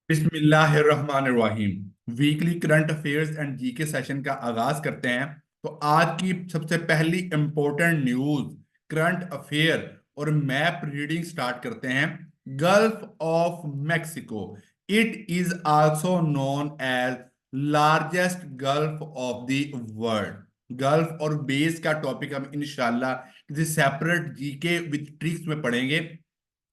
बिस्मिल्लाहिर्रहमानिर्रहीम। Weekly current affairs and GK session का आगाज करते हैं। तो आज की सबसे पहली इंपॉर्टेंट न्यूज, करंट अफेयर और मैप रीडिंग स्टार्ट करते हैं। Gulf of Mexico, it is also known as largest gulf of the world. Gulf और बेस का टॉपिक हम इंशाल्लाह किसी सेपरेट जीके विद ट्रिक्स में पढ़ेंगे।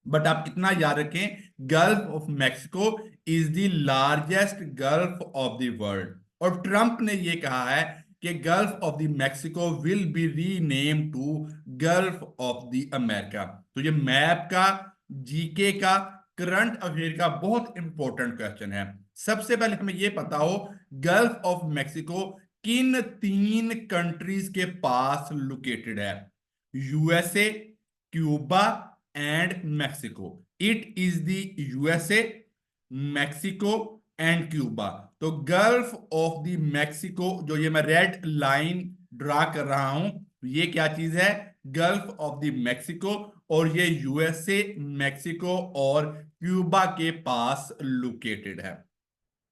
बट आप इतना याद रखें, Gulf of Mexico is the largest gulf of the world. और ट्रंप ने यह कहा है कि Gulf of the Mexico will be rename to Gulf of the America. तो ये मैप का, जीके का, करंट अफेयर का बहुत इंपॉर्टेंट क्वेश्चन है। सबसे पहले हमें यह पता हो, गल्फ ऑफ मैक्सिको किन तीन कंट्रीज के पास लोकेटेड है? USA, Cuba and Mexico. It is the USA, Mexico and Cuba. तो गल्फ ऑफ द मैक्सिको, जो ये मैं रेड लाइन ड्रा कर रहा हूं, ये क्या चीज है? Gulf of the Mexico. और ये यूएसए, मैक्सिको और क्यूबा के पास लोकेटेड है।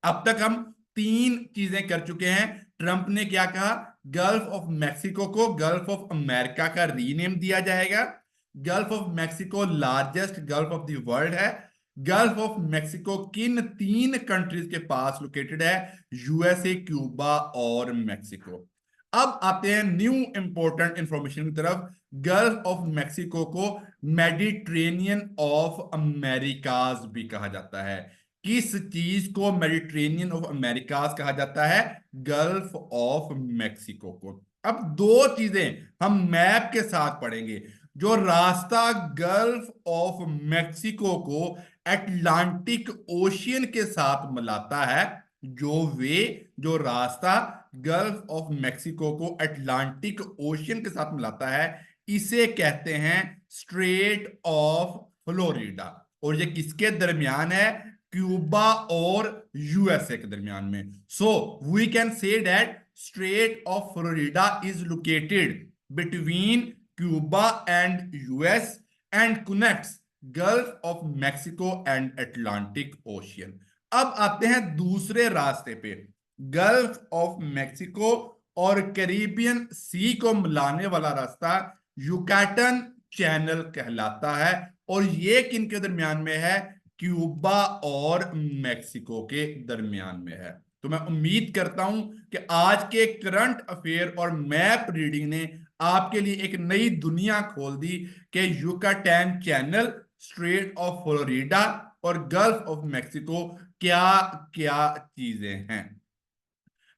अब तक हम तीन चीजें कर चुके हैं। ट्रंप ने क्या कहा? गल्फ ऑफ मैक्सिको को गल्फ ऑफ अमेरिका का रीनेम दिया जाएगा। Gulf of Mexico largest gulf of the world है। गल्फ ऑफ मैक्सिको किन तीन कंट्रीज के पास लोकेटेड है? यूएसए, क्यूबा और मैक्सिको। अब आते हैं न्यू इंपॉर्टेंट इंफॉर्मेशन की तरफ। गल्फ ऑफ मैक्सिको को मेडिटेरेनियन ऑफ अमेरिकाज भी कहा जाता है। किस चीज को मेडिटेरेनियन ऑफ अमेरिकाज कहा जाता है? गल्फ ऑफ मैक्सिको को। अब दो चीजें हम मैप के साथ पढ़ेंगे। जो रास्ता गल्फ ऑफ मैक्सिको को अटलांटिक ओशियन के साथ मिलाता है, जो रास्ता गल्फ ऑफ मैक्सिको को अटलांटिक ओशियन के साथ मिलाता है, इसे कहते हैं स्ट्रेट ऑफ फ्लोरिडा। और ये किसके दरमियान है? क्यूबा और यूएसए के दरमियान में। So we can say that Strait of Florida is located between Cuba and US and connects Gulf of Mexico and Atlantic Ocean. अब आते हैं दूसरे रास्ते पे। गल्फ ऑफ मैक्सिको और कैरिबियन सी को मिलाने वाला रास्ता युकाटन चैनल कहलाता है। और ये किन के दरमियान में है? क्यूबा और मैक्सिको के दरमियान में है। तो मैं उम्मीद करता हूं कि आज के करंट अफेयर और मैप रीडिंग ने आपके लिए एक नई दुनिया खोल दी कि युकाटैन चैनल, स्ट्रेट ऑफ फ्लोरिडा और गल्फ ऑफ मैक्सिको क्या क्या चीजें हैं।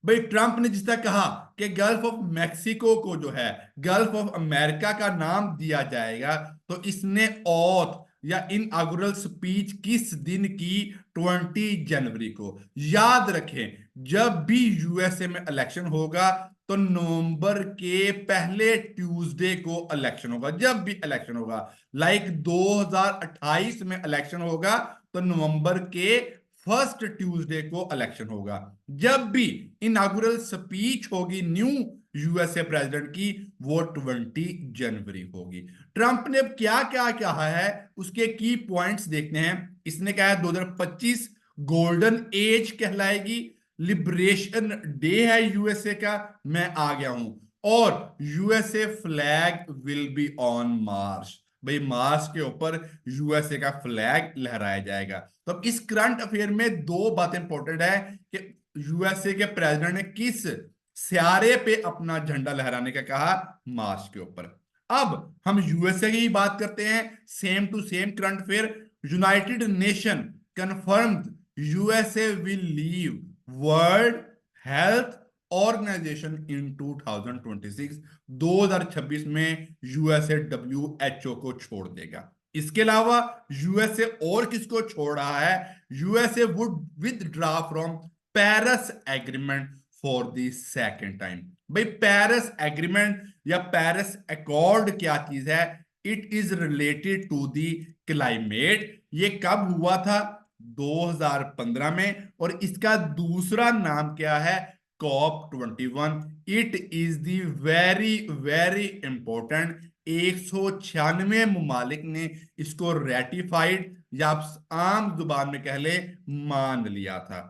भाई, ट्रंप ने जिस तरह कहा कि गल्फ ऑफ मैक्सिको को जो है गल्फ ऑफ अमेरिका का नाम दिया जाएगा, तो इसने ऑथ या इनऑग्रल स्पीच किस दिन की? 20 जनवरी को। याद रखें, जब भी यूएसए में इलेक्शन होगा तो नवंबर के पहले ट्यूसडे को इलेक्शन होगा। जब भी इलेक्शन होगा, लाइक 2028 में इलेक्शन होगा तो नवंबर के फर्स्ट ट्यूसडे को इलेक्शन होगा। जब भी इनागुरल स्पीच होगी न्यू यूएसए प्रेसिडेंट की, वो 20 जनवरी होगी। ट्रंप ने क्या क्या कहा है, उसके की पॉइंट्स देखते हैं। इसने कहा है 2025 गोल्डन एज कहलाएगी, लिबरेशन डे है यूएसए का, मैं आ गया हूं। और USA flag will be on March. भाई, मार्च के ऊपर यूएसए का फ्लैग लहराया जाएगा। तो अब इस करंट अफेयर में दो बातें इंपॉर्टेंट है कि यूएसए के प्रेसिडेंट ने किस सियारे पे अपना झंडा लहराने का कहा? मार्च के ऊपर। अब हम यूएसए की बात करते हैं, same to same current affair. United Nation confirmed USA will leave World Health Organization in 2026। 2026 में यूएसए डब्ल्यूएचओ को छोड़ देगा। इसके अलावा यूएसए और किसको छोड़ रहा है? USA would withdraw from Paris Agreement for the second time. भाई, पेरिस एग्रीमेंट या पेरिस अकॉर्ड क्या चीज है? It is related to the climate. ये कब हुआ था? 2015 में। और इसका दूसरा नाम क्या है? COP 21। It is the very very important 196 ममालिक ने इसको रेटिफाइड या आप आम जुबान में कह ले मान लिया था।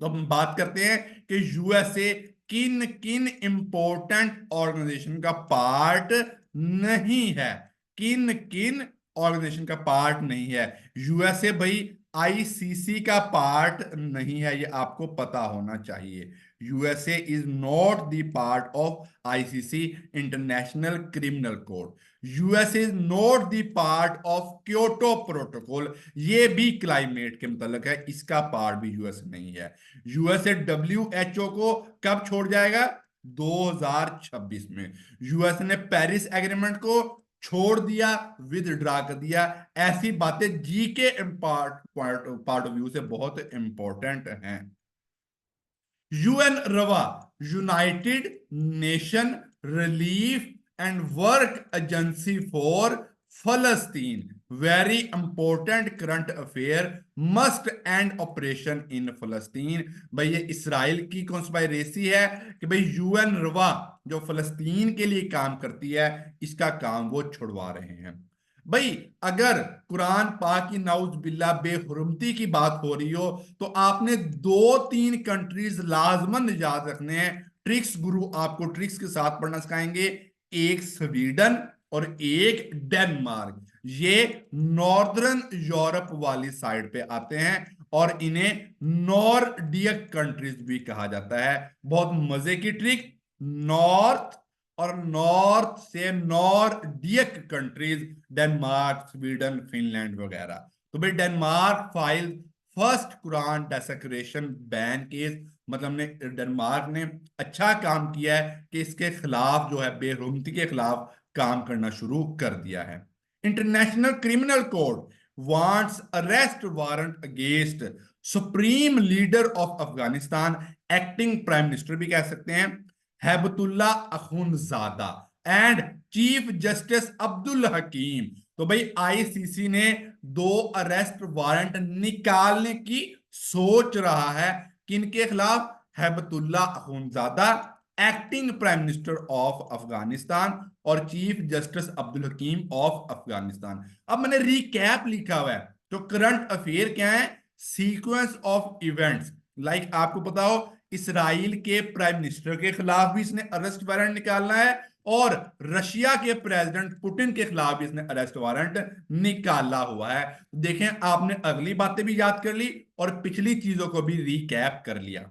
तो हम बात करते हैं कि यूएसए किन किन इंपॉर्टेंट ऑर्गेनाइजेशन का पार्ट नहीं है, किन किन ऑर्गेनाइजेशन का पार्ट नहीं है। यूएसए भाई आईसीसी का पार्ट नहीं है, ये आपको पता होना चाहिए। USA is not the part of ICC, international Criminal court. USA is not the part of Kyoto protocol, ये भी क्लाइमेट के मतलब है, इसका पार्ट भी यूएसए नहीं है। यूएसए डब्ल्यूएचओ को कब छोड़ जाएगा? 2026 में। यूएसए ने पेरिस एग्रीमेंट को छोड़ दिया, विदड्रा कर दिया। ऐसी बातें जी के पार्ट ऑफ व्यू से बहुत इंपॉर्टेंट हैं। यूएन रवा, United Nation Relief and Work Agency for फलस्तीन, very important current affair, must end operation in फलस्तीन। भाई ये इसराइल की कॉन्स्पायरेसी है कि भाई यूएन रवा जो फलस्तीन के लिए काम करती है, इसका काम वो छुड़वा रहे हैं। भाई अगर कुरान पाक की नाउज बिल्ला बेहुरमती की बात हो रही हो, तो आपने दो तीन कंट्रीज लाजमन याद रखने हैं। ट्रिक्स गुरु आपको ट्रिक्स के साथ पढ़ना सिखाएंगे। एक स्वीडन और एक डेनमार्क, ये नॉर्दर्न यूरोप वाली साइड पे आते हैं और इन्हें नॉर्डियक कंट्रीज भी कहा जाता है। बहुत मजे की ट्रिक, नॉर्थ और नॉर्थ से Nordic countries, Denmark, Sweden, Finland वगैरह। तो भाई Denmark file first Quran desecration ban case, मतलब ने डेनमार्क ने अच्छा काम किया है कि इसके खिलाफ जो है बेरुमती के खिलाफ काम करना शुरू कर दिया है। International Criminal Court wants arrest warrant against supreme leader of Afghanistan, acting prime minister भी कह सकते हैं, Hibatullah Akhundzada and chief justice Abdul Hakim. तो भाई आईसीसी ने दो अरेस्ट वारंट निकालने की सोच रहा है, किनके खिलाफ? Hibatullah Akhundzada, acting prime minister of Afghanistan, और chief justice Abdul Hakim of Afghanistan. अब मैंने रिकैप लिखा हुआ है, तो करंट अफेयर क्या है? Sequence of events. लाइक आपको पता हो इसराइल के प्राइम मिनिस्टर के खिलाफ भी इसने अरेस्ट वारंट निकालना है, और रशिया के प्रेसिडेंट पुतिन के खिलाफ भी इसने अरेस्ट वारंट निकाला हुआ है। देखें, आपने अगली बातें भी याद कर ली और पिछली चीजों को भी रिकैप कर लिया।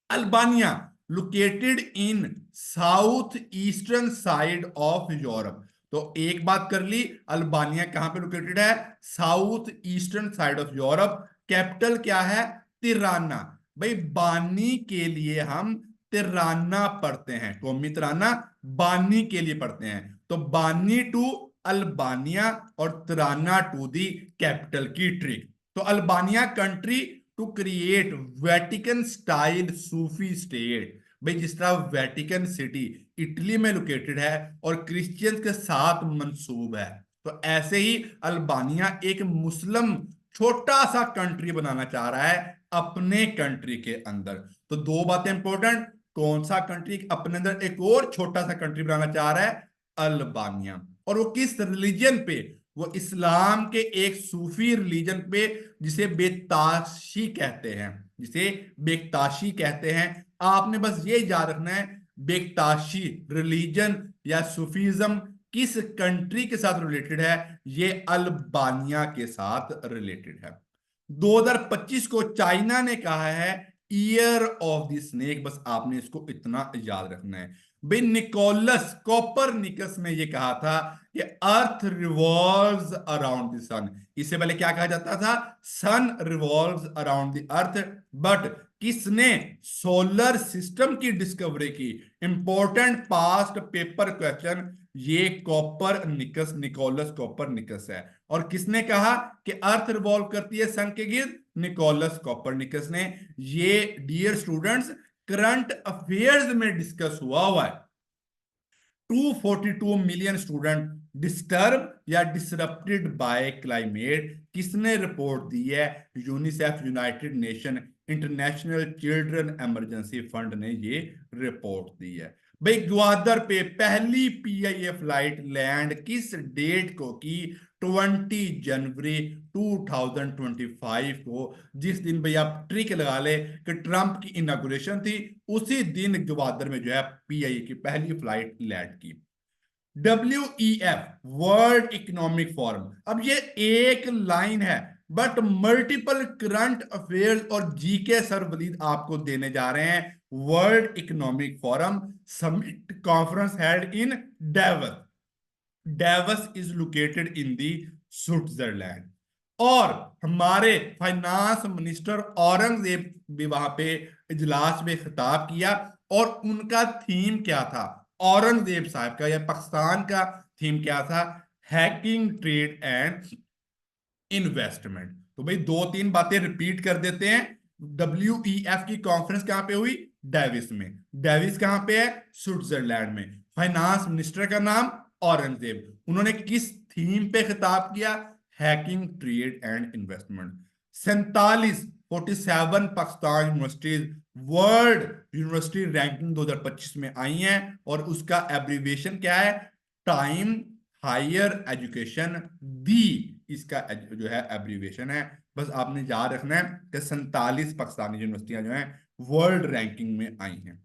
Albania located in south eastern side of Europe. तो एक बात कर ली, अल्बानिया कहां पे लोकेटेड है? South eastern side of Europe. Capital क्या है? तिराना। भाई बानी के लिए हम तिराना पढ़ते हैं, कौमी तिराना बानी के लिए पढ़ते हैं। तो बानी टू अल्बानिया और तिराना टू दी कैपिटल की ट्रिक। तो Albania country to create Vatican style Sufi state. भाई जिस तरह वेटिकन सिटी इटली में लोकेटेड है और क्रिश्चियंस के साथ मंसूब है, तो ऐसे ही अल्बानिया एक मुस्लिम छोटा सा कंट्री बनाना चाह रहा है अपने कंट्री के अंदर। तो दो बातें इंपॉर्टेंट, कौन सा कंट्री अपने अंदर एक और छोटा सा कंट्री बनाना चाह रहा है? अल्बानिया। और वो किस रिलीजन पे? वो इस्लाम के एक सूफी रिलीजन पे, जिसे बेताशी कहते हैं, जिसे बेताशी कहते हैं। आपने बस ये याद रखना है, बेताशी रिलीजन या सूफीज्म किस कंट्री के साथ रिलेटेड है? ये अल्बानिया के साथ रिलेटेड है। 2025 को चाइना ने कहा है ईयर ऑफ द स्नेक, बस आपने इसको इतना याद रखना है। भाई निकोलस कोपरनिकस ने यह कहा था कि earth revolves around the sun. इससे पहले क्या कहा जाता था? Sun revolves around the earth. But किसने सोलर सिस्टम की डिस्कवरी की? इंपॉर्टेंट पास्ट पेपर क्वेश्चन, ये Copernicus, Nicolaus Copernicus है। और किसने कहा कि अर्थ रिवॉल्व करती है सन के गिर्द? निकोलस कॉपरनिकस ने। ये डियर स्टूडेंट्स करंट अफेयर्स में डिस्कस हुआ है। 242 मिलियन स्टूडेंट डिस्टर्ब या डिसरप्टेड बाय क्लाइमेट, किसने रिपोर्ट दी है? UNICEF, United nation international children emergency fund ने ये रिपोर्ट दी है। भाई ग्वादर पे पहली पीआईए फ्लाइट लैंड किस डेट को की? 20 जनवरी 2025 को, जिस दिन भाई आप ट्रिक लगा ले कि ट्रंप की इनागुरेशन थी, उसी दिन ग्वादर में जो है पीआईए की पहली फ्लाइट लैंड की। WEF, वर्ल्ड इकोनॉमिक फोरम, अब ये एक लाइन है बट मल्टीपल करंट अफेयर्स और जीके सर वलीद आपको देने जा रहे हैं। World economic forum summit conference held in Davos. Davos is located in the Switzerland. और हमारे फाइनेंस मिनिस्टर औरंगजेब भी वहां पे इजलास में खिताब किया, और उनका थीम क्या था? औरंगजेब साहब का या पाकिस्तान का थीम क्या था? Hacking trade and investment. तो भाई दो तीन बातें रिपीट कर देते हैं। WEF की कॉन्फ्रेंस कहां पे हुई? डेविस में। डेविस कहां पे है? स्विट्जरलैंड में। फाइनेंस मिनिस्टर का नाम औरंगजेब। उन्होंने किस थीम पे खिताब किया? Hacking trade and investment. 47 Pakistan universities world university ranking 2025 में आई हैं, और उसका एब्रीविएशन क्या है? टाइम हायर एजुकेशन दी, इसका जो है एब्रीविएशन है। बस आपने याद रखना है कि 47 पाकिस्तानी यूनिवर्सिटियां जो हैं वर्ल्ड रैंकिंग में आई हैं।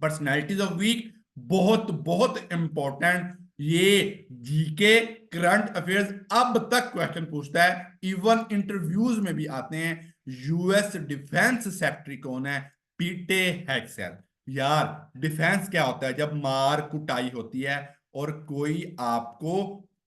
पर्सनैलिटीज ऑफ वीक, बहुत बहुत इंपॉर्टेंट। ये जीके करंट अफेयर्स अब तक क्वेश्चन पूछता है, इवन इंटरव्यूज में भी आते हैं। यूएस डिफेंस सेक्रेटरी कौन है? पीटे हेक्सेल। यार डिफेंस क्या होता है? जब मार कुटाई होती है और कोई आपको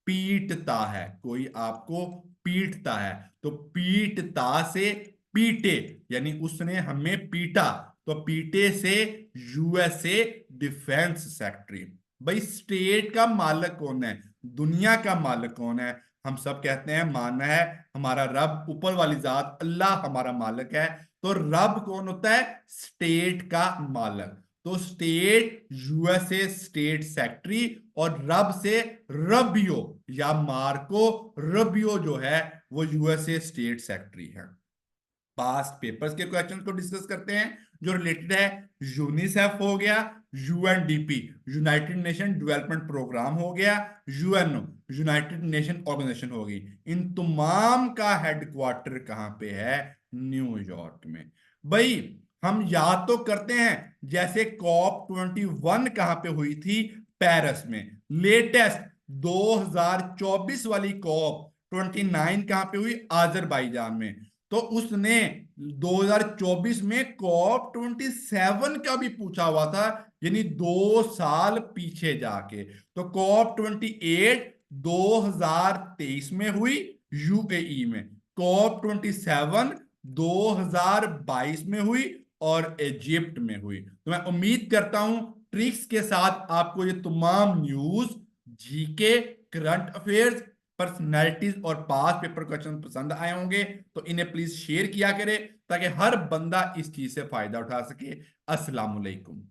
पीटता है, कोई आपको पीटता है, तो पीटता से पीटे, यानी उसने हमें पीटा, तो पीटे से यूएसए डिफेंस सेक्रेटरी। भाई स्टेट का मालिक कौन है? दुनिया का मालिक कौन है? हम सब कहते हैं मानना है हमारा रब, ऊपर वाली जात अल्लाह हमारा मालिक है। तो रब कौन होता है? स्टेट का मालिक। तो स्टेट यूएसए स्टेट सेक्रेटरी, और रब से रबियो या मार्को रबियो जो है वो यूएसए स्टेट सेक्रेटरी है। पास्ट पेपर्स के क्वेश्चंस को डिस्कस करते हैं जो रिलेटेड है। यूनिसेफ हो गया, UNDP United Nation Development Program हो गया, यूएनओ यूनाइटेड नेशन ऑर्गेनाइजेशन होगी। इन तमाम का हेडक्वार्टर कहां पे है? न्यूयॉर्क में। भाई हम याद तो करते हैं, जैसे COP 21 कहां पे हुई थी? पेरिस में। लेटेस्ट 2024 वाली COP 29 कहां पे हुई? आजरबाईजान में। तो उसने 2024 में COP 27 का भी पूछा हुआ था, यानी 2 साल पीछे जाके। तो COP 28 2023 में हुई यूएई में, COP 27 2022 में हुई और इजिप्ट में हुई। तो मैं उम्मीद करता हूं ट्रिक्स के साथ आपको ये तमाम news, GK, current affairs, personalities और पास पेपर क्वेश्चन पसंद आए होंगे। तो इन्हें प्लीज शेयर किया करें ताकि हर बंदा इस चीज से फायदा उठा सके। अस्सलाम वालेकुम।